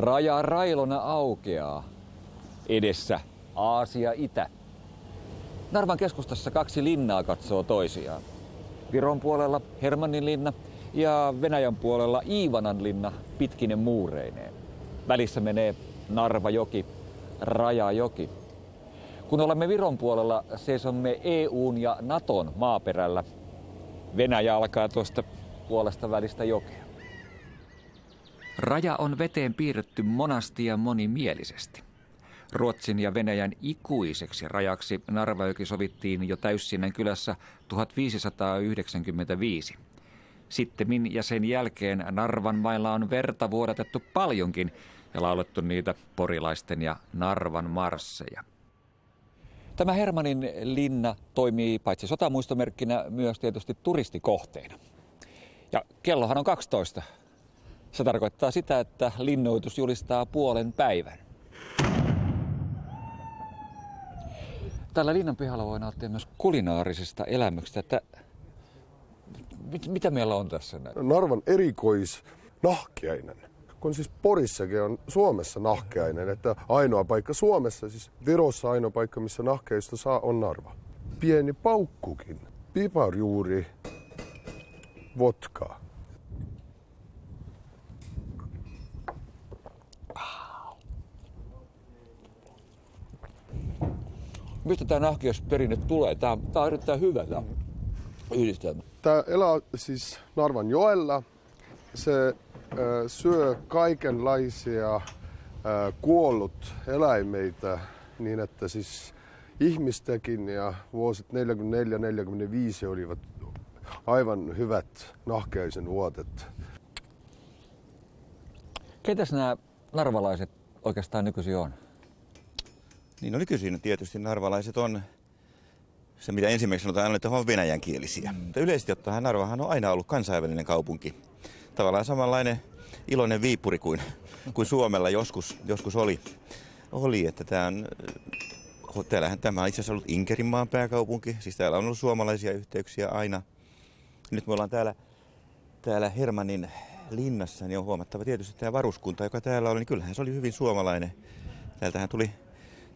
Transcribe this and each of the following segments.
Raja railona aukeaa. Edessä Aasia-Itä. Narvan keskustassa kaksi linnaa katsoo toisiaan. Viron puolella Hermanninlinna ja Venäjän puolella Iivananlinna pitkine muureineen. Välissä menee Narvajoki, Rajajoki. Kun olemme Viron puolella, seisomme EUn ja Naton maaperällä. Venäjä alkaa tuosta puolesta välistä jokea. Raja on veteen piirretty monasti ja monimielisesti. Ruotsin ja Venäjän ikuiseksi rajaksi Narvajoki sovittiin jo Täyssinnän kylässä 1595. Sittemmin ja sen jälkeen Narvan mailla on verta vuodatettu paljonkin ja laulettu niitä porilaisten ja Narvan marsseja. Tämä Hermannin linna toimii paitsi sotamuistomerkkinä myös tietysti turistikohteena. Ja kellohan on 12. Se tarkoittaa sitä, että linnoitus julistaa puolen päivän. Tällä linnan pihalla voi nauttia myös kulinaarisista elämyksistä. Että mitä meillä on tässä näin? Narvan erikoisnahkiainen. Kun siis Porissakin on Suomessa nahkeainen, että ainoa paikka Suomessa, siis Virossa ainoa paikka, missä nahkeista saa, on Narva. Pieni paukkukin, piparjuuri, vodkaa. Mistä tämä nahkiaisperinne tulee? Tämä on erittäin hyvä tämä yhdistelmä. Tämä elää siis Narvan joella. Se syö kaikenlaisia kuollut eläimeitä niin, että siis ihmistäkin ja vuosit 44-45 olivat aivan hyvät nahkeaisen vuotet. Ketäs nämä narvalaiset oikeastaan nykyisin on? Niin nykyisin tietysti narvalaiset on se, mitä ensimmäisenä sanotaan, että he ovat venäjänkielisiä. Mutta yleisesti ottaen Narvahan on aina ollut kansainvälinen kaupunki. Tavallaan samanlainen iloinen Viipuri kuin Suomella joskus oli. Että täällähän tämä on itse asiassa ollut Inkerinmaan pääkaupunki. Siis täällä on ollut suomalaisia yhteyksiä aina. Nyt me ollaan täällä Hermannin linnassa, niin on huomattava tietysti tämä varuskunta, joka täällä oli. Niin kyllähän se oli hyvin suomalainen. Täältähän tuli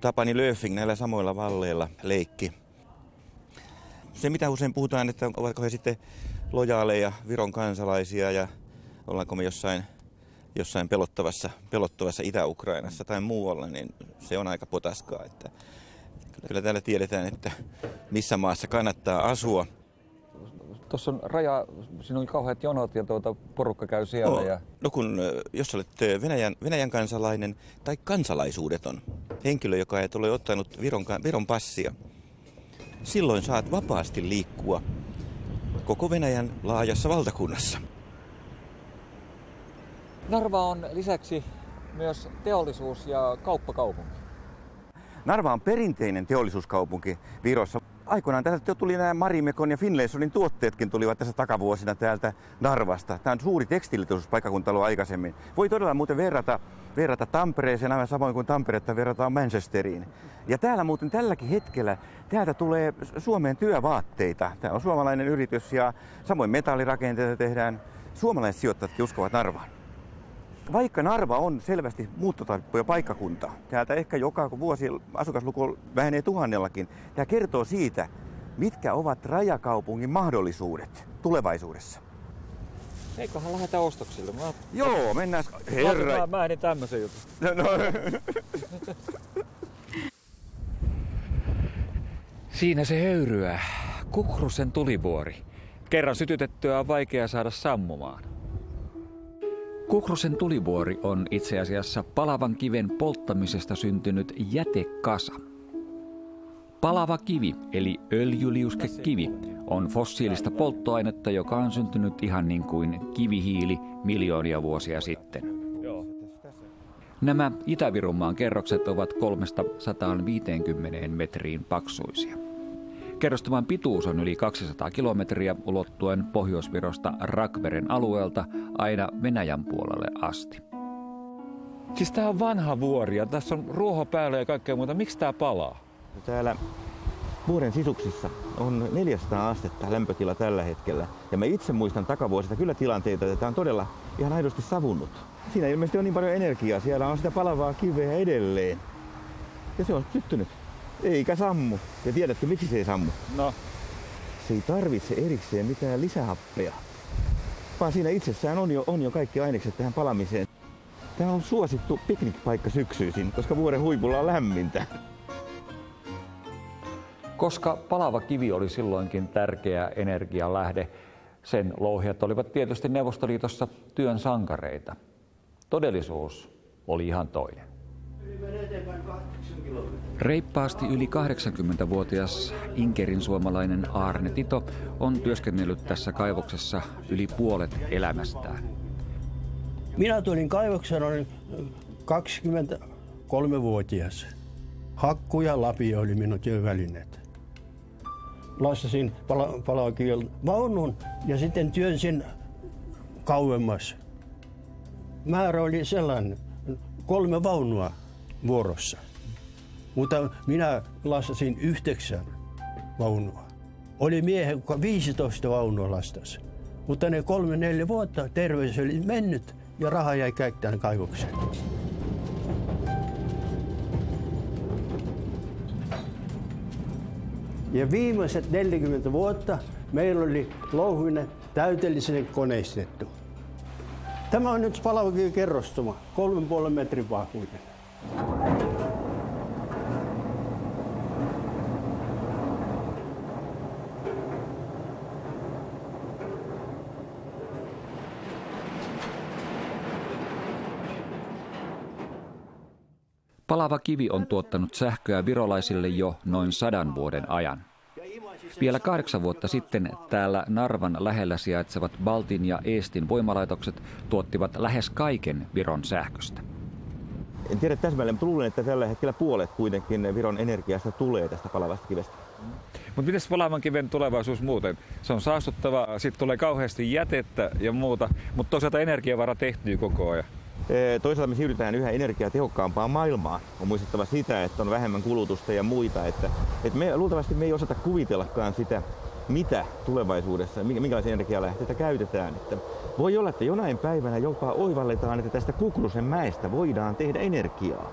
Tapani Löfing näillä samoilla valleilla leikki. Se, mitä usein puhutaan, että ovatko he sitten lojaaleja Viron kansalaisia ja ollaanko me jossain pelottavassa Itä-Ukrainassa tai muualla, niin se on aika potaskaa. Että kyllä täällä tiedetään, että missä maassa kannattaa asua. Tuossa on raja, siinä on kauheat jonot ja porukka käy siellä. No jos olet Venäjän kansalainen tai kansalaisuudeton henkilö, joka ei ole ottanut Viron passia, silloin saat vapaasti liikkua koko Venäjän laajassa valtakunnassa. Narva on lisäksi myös teollisuus- ja kauppakaupunki. Narva on perinteinen teollisuuskaupunki Virossa. Aikoinaan täältä tuli nämä Marimekon ja Finlaysonin tuotteetkin tulivat tässä takavuosina täältä Narvasta. Tämä on suuri tekstiiliteollisuuspaikkakunta ollut aikaisemmin. Voi todella muuten verrata Tampereeseen, aivan samoin kuin Tamperetta verrataan Manchesteriin. Ja täällä muuten tälläkin hetkellä täältä tulee Suomeen työvaatteita. Tämä on suomalainen yritys ja samoin metallirakenteita tehdään. Suomalaiset sijoittajatkin uskovat Narvaan. Vaikka Narva on selvästi muuttotaippuja paikkakunta, täältä ehkä joka vuosi asukasluku vähenee 1000:llakin. Tämä kertoo siitä, mitkä ovat rajakaupungin mahdollisuudet tulevaisuudessa. Eiköhän lähdetä ostoksille. Joo, mennään. Herra. Mä ehdin tämmöisen jutun. No. Siinä se höyryää. Kukrusen tulivuori. Kerran sytytettyä on vaikea saada sammumaan. Kukrusen tulivuori on itse asiassa palavan kiven polttamisesta syntynyt jätekasa. Palava kivi, eli öljyliuskekivi, on fossiilista polttoainetta, joka on syntynyt ihan niin kuin kivihiili miljoonia vuosia sitten. Nämä Itä-Virunmaan kerrokset ovat 350 metriin paksuisia. Kerrostaman pituus on yli 200 kilometriä ulottuen Pohjois-Virosta Rakveren alueelta aina Venäjän puolelle asti. Siis tää on vanha vuori ja tässä on ruoho päällä ja kaikkea muuta. Miksi tää palaa? Täällä vuoren sisuksissa on 400 astetta lämpötila tällä hetkellä. Ja mä itse muistan takavuosista kyllä tilanteita, että tää on ihan aidosti savunnut. Siinä ilmeisesti on niin paljon energiaa, siellä on sitä palavaa kiveä edelleen. Ja se on syttynyt, eikä sammu. Ja tiedätkö miksi se ei sammu? No. Se ei tarvitse erikseen mitään lisähappea, vaan siinä itsessään on jo kaikki ainekset tähän palamiseen. Tämä on suosittu piknikpaikka syksyisin, koska vuoren huipulla on lämmintä. Koska palava kivi oli silloinkin tärkeä energialähde, sen louhijat olivat tietysti Neuvostoliitossa työn sankareita. Todellisuus oli ihan toinen. Reippaasti yli 80-vuotias Inkerin suomalainen Aarne Tito on työskennellyt tässä kaivoksessa yli puolet elämästään. Minä tulin kaivokseen, olin 23-vuotias. Hakku ja lapio oli minun työvälineet. Lastasin palakiven vaunun ja sitten työnsin kauemmas. Määrä oli sellainen, 3 vaunua vuorossa. Mutta minä lastasin 9 vaunua. Oli miehen 15 vaunua lastasi. Mutta ne 3-4 vuotta terveys oli mennyt ja raha jäi käyttämään kaivokseen. Ja viimeiset 40 vuotta meillä oli louhiminen täydellisesti koneistettu. Tämä on nyt palavakiven kerrostuma, 3,5 metrin vahvuinen. Palava kivi on tuottanut sähköä virolaisille jo noin 100 vuoden ajan. Vielä 8 vuotta sitten täällä Narvan lähellä sijaitsevat Baltin ja Eestin voimalaitokset tuottivat lähes kaiken Viron sähköstä. En tiedä täsmälleen, mutta luulen, että tällä hetkellä puolet kuitenkin Viron energiasta tulee tästä palavasta kivestä. Mutta miten palavan kiven tulevaisuus muuten? Se on saastuttava, sitten tulee kauheasti jätettä ja muuta, mutta toisaalta energiavara tehtyy koko ajan. Toisaalta me siirrytään yhä energiatehokkaampaan maailmaan. On muistettava sitä, että on vähemmän kulutusta ja muita. Että luultavasti me ei osata kuvitellakaan sitä, mitä tulevaisuudessa, minkälaisia energialähteitä käytetään. Että voi olla, että jonain päivänä jopa oivalletaan, että tästä Kukrusen mäestä voidaan tehdä energiaa.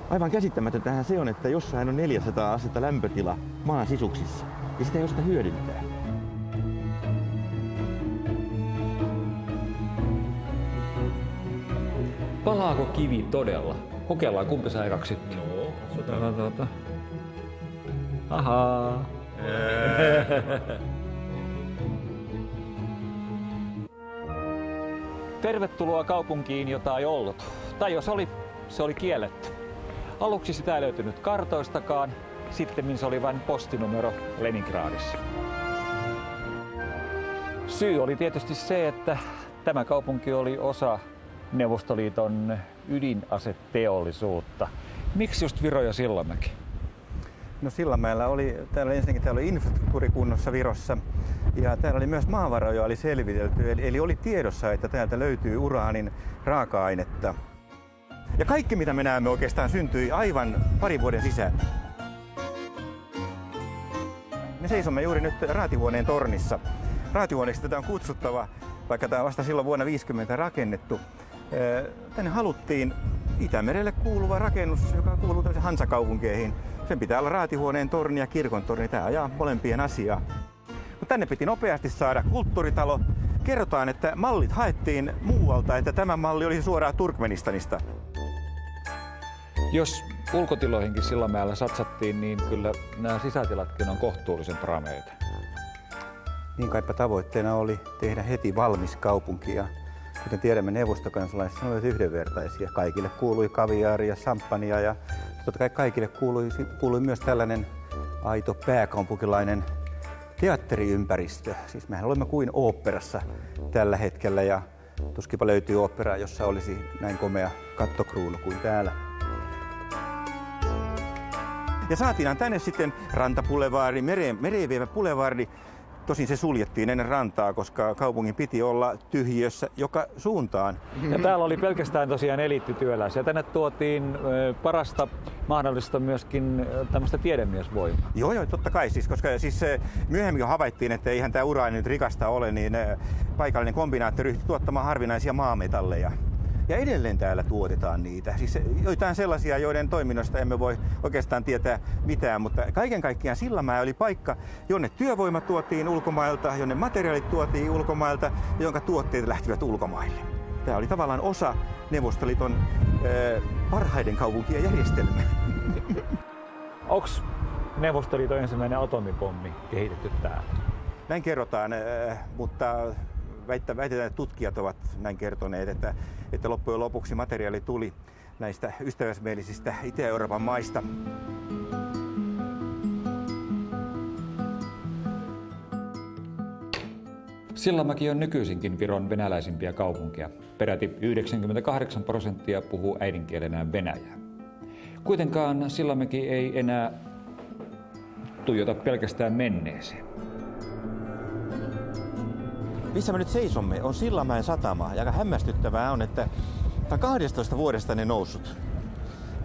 Aivan käsittämätöntähän se on, että jossain on 400 astetta lämpötila maan sisuksissa ja sitä ei osata hyödyntää. Palaako kivi todella? Kokeillaan, kumpi sä ekaksi sitten. No, Ahaa. Tervetuloa kaupunkiin, jota ei ollut. Tai jos oli, se oli kielletty. Aluksi sitä ei löytynyt kartoistakaan, sitten se oli vain postinumero Leningradissa. Syy oli tietysti se, että tämä kaupunki oli osa Neuvostoliiton ydinaseteollisuutta. Miksi just Viro ja Sillanmäki? No Sillanmäellä täällä oli infrastruktuuri kunnossa Virossa ja täällä oli myös maavaroja oli selvitelty, eli oli tiedossa, että täältä löytyy uraanin raaka-ainetta. Ja kaikki mitä me näemme oikeastaan syntyi aivan parin vuoden sisään. Me seisomme juuri nyt raatihuoneen tornissa. Raatihuoneeksi tätä on kutsuttava, vaikka tämä on vasta silloin vuonna 1950 rakennettu. Tänne haluttiin Itämerelle kuuluva rakennus, joka kuuluu Hansakaupunkeihin. Sen pitää olla raatihuoneen torni ja kirkon torni. Tämä ajaa molempien asiaa. Mutta tänne piti nopeasti saada kulttuuritalo. Kerrotaan, että mallit haettiin muualta, että tämä malli olisi suoraan Turkmenistanista. Jos ulkotiloihinkin Sillanmäellä satsattiin, niin kyllä nämä sisätilatkin on kohtuullisen prameita. Niin kaipa tavoitteena oli tehdä heti valmis kaupunki. Ja kuten tiedämme, neuvostokansalaiset olivat yhdenvertaisia. Kaikille kuului kaviaaria ja samppania ja totta kai kaikille kuului myös tällainen aito pääkaupunkilainen teatteriympäristö. Siis mehän olemme kuin oopperassa tällä hetkellä ja tuskipa löytyy oopperaa, jossa olisi näin komea kattokruunu kuin täällä. Ja saatiin tänne sitten rantapulevaardi, mereen vievä pulevaardi. Tosin se suljettiin ennen rantaa, koska kaupungin piti olla tyhjiössä joka suuntaan. Ja täällä oli pelkästään tosiaan eliittityöläisiä. Tänne tuotiin parasta mahdollista myöskin tämmöistä tiedemiesvoimaa. Joo, totta kai. Koska myöhemmin jo havaittiin, että eihän tämä uraani nyt rikasta ole, niin paikallinen kombinaatti ryhtyi tuottamaan harvinaisia maametalleja. Ja edelleen täällä tuotetaan niitä. Siis joitain sellaisia, joiden toiminnosta emme voi oikeastaan tietää mitään, mutta kaiken kaikkiaan Sillamäe oli paikka, jonne työvoima tuotiin ulkomailta, jonne materiaalit tuotiin ulkomailta, jonka tuotteet lähtivät ulkomaille. Tämä oli tavallaan osa Neuvostoliiton parhaiden kaupunkien järjestelmää. Onko Neuvostoliiton ensimmäinen atomipommi kehitetty täällä? Näin kerrotaan, mutta väitetään, että tutkijat ovat näin kertoneet, että loppujen lopuksi materiaali tuli näistä ystävällisistä Itä-Euroopan maista. Sillamäki on nykyisinkin Viron venäläisimpiä kaupunkeja. Peräti 98% puhuu äidinkielenään venäjää. Kuitenkaan Sillamäki ei enää tuijota pelkästään menneeseen. Missä me nyt seisomme, on Sillamäen satama. Ja aika hämmästyttävää on, että 12 vuodesta ne noussut.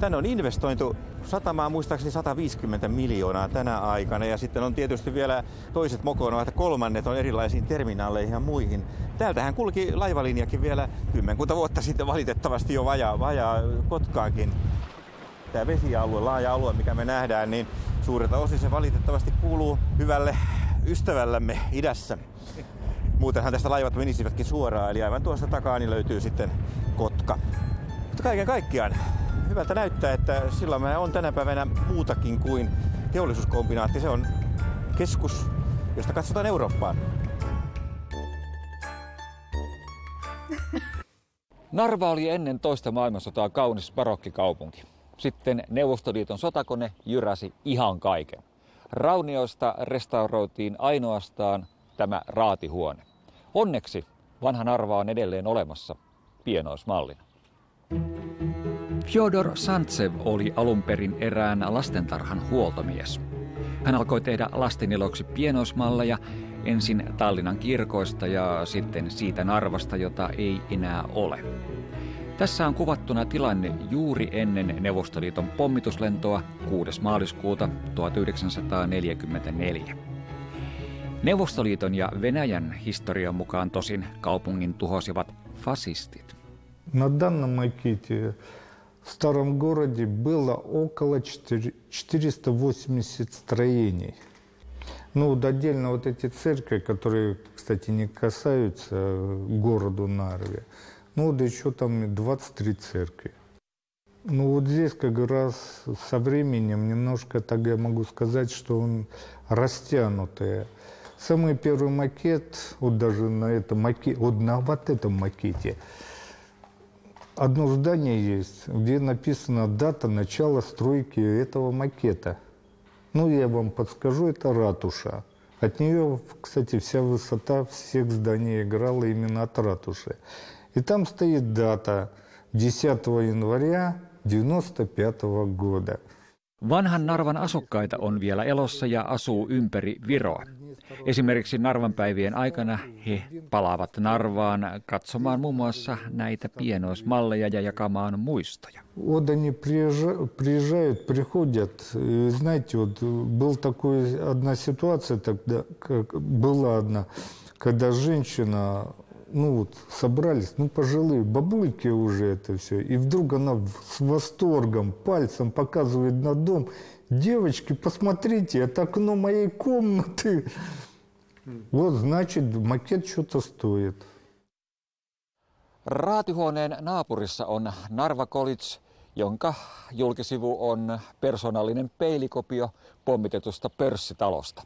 Tänne on investointu satamaan muistaakseni 150 miljoonaa tänä aikana. Ja sitten on tietysti vielä toiset mukana, että kolmannet on erilaisiin terminaaleihin ja muihin. Täältähän kulki laivalinjakin vielä 10 vuotta sitten valitettavasti jo vajaa Kotkaankin. Tämä vesialue, laaja alue, mikä me nähdään, niin suurelta osin se valitettavasti kuuluu hyvälle ystävällämme idässä. Muutenhan tästä laivat menisivätkin suoraan, eli aivan tuosta takaa niin löytyy sitten Kotka. Mutta kaiken kaikkiaan hyvältä näyttää, että Sillamäe on tänä päivänä muutakin kuin teollisuuskombinaatti. Se on keskus, josta katsotaan Eurooppaan. Narva oli ennen toista maailmansotaa kaunis barokkikaupunki. Sitten Neuvostoliiton sotakone jyräsi ihan kaiken. Raunioista restauroitiin ainoastaan tämä raatihuone. Onneksi vanha Narva on edelleen olemassa pienoismallina. Fjodor Santsev oli alun perin erään lastentarhan huoltomies. Hän alkoi tehdä lasten iloksi pienoismalleja ensin Tallinnan kirkoista ja sitten siitä Narvasta, jota ei enää ole. Tässä on kuvattuna tilanne juuri ennen Neuvostoliiton pommituslentoa 6. maaliskuuta 1944. Neuvostoliiton ja Venäjän historian mukaan tosin kaupungin tuhosivat fasistit. На данном макете в старом городе было около 480 строений. Ну, вот отдельно вот эти церкви, которые, кстати, не касаются городу Нарве, ну, вот еще там 23 церкви. Ну, вот здесь как раз со временем немножко, так я могу сказать, что он растянутый. Самый первый макет, вот даже на этом макете, вот на вот этом макете, одно здание есть, где написана дата начала стройки этого макета. Ну, я вам подскажу, это ратуша. От нее, кстати, вся высота всех зданий играла именно от ратуши. И там стоит дата 10 января 1995 года. Vanhan Narvan asukkaita on vielä elossa ja asuu ympäri Viroa. Esimerkiksi Narvan päivien aikana he palaavat Narvaan katsomaan muun muassa näitä pienoismalleja ja jakamaan muistoja. Вот они приезжают, приходят. Знаете, вот была одна ситуация тогда, была одна, когда женщина, ну вот собрались, ну пожилые бабульки уже это все, и вдруг она с восторгом пальцем показывает на дом: девочки, посмотрите, это окно моей комнаты. Вот, значит, макет что-то стоит. Raatihuoneen naapurissa on Narva College, jonka julkisivu on persoonallinen peilikopio pommitetusta pörssitalosta.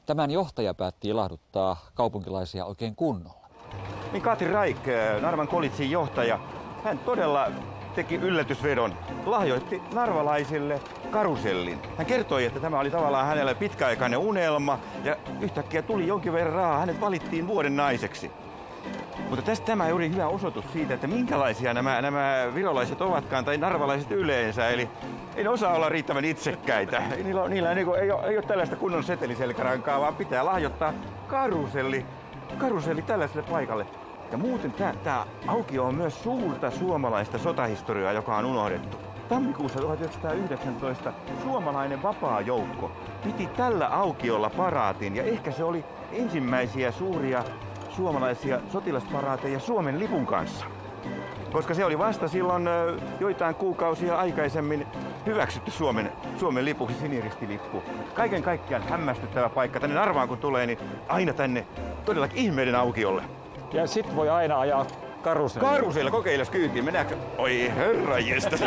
Tämän johtaja päätti ilahduttaa kaupunkilaisia oikein kunnolla. Niin Katri Raik, Narvan Collegein johtaja, hän todella teki yllätysvedon, lahjoitti narvalaisille karusellin. Hän kertoi, että tämä oli tavallaan hänelle pitkäaikainen unelma ja yhtäkkiä tuli jonkin verran rahaa. Hänet valittiin vuoden naiseksi. Mutta tästä tämä on juuri hyvä osoitus siitä, että minkälaisia nämä virolaiset ovatkaan tai narvalaiset yleensä. Eli ei ne osaa olla riittävän itsekkäitä. Niillä ei ole tällaista kunnon seteliselkärankaa, vaan pitää lahjoittaa karuselli tällaiselle paikalle. Ja muuten tämä aukio on myös suurta suomalaista sotahistoriaa, joka on unohdettu. Tammikuussa 1919 suomalainen vapaajoukko piti tällä aukiolla paraatin ja ehkä se oli ensimmäisiä suuria suomalaisia sotilasparaateja Suomen lipun kanssa. Koska se oli vasta silloin joitain kuukausia aikaisemmin hyväksytty Suomen lipuksi, siniristilippu. Kaiken kaikkiaan hämmästyttävä paikka. Tänne Narvaan kun tulee, niin aina tänne todellakin ihmeiden aukiolle. Ja sit voi aina ajaa karusella. Karusella, kokeilles kyytiin. Mennäänkö? Oi herranjestas.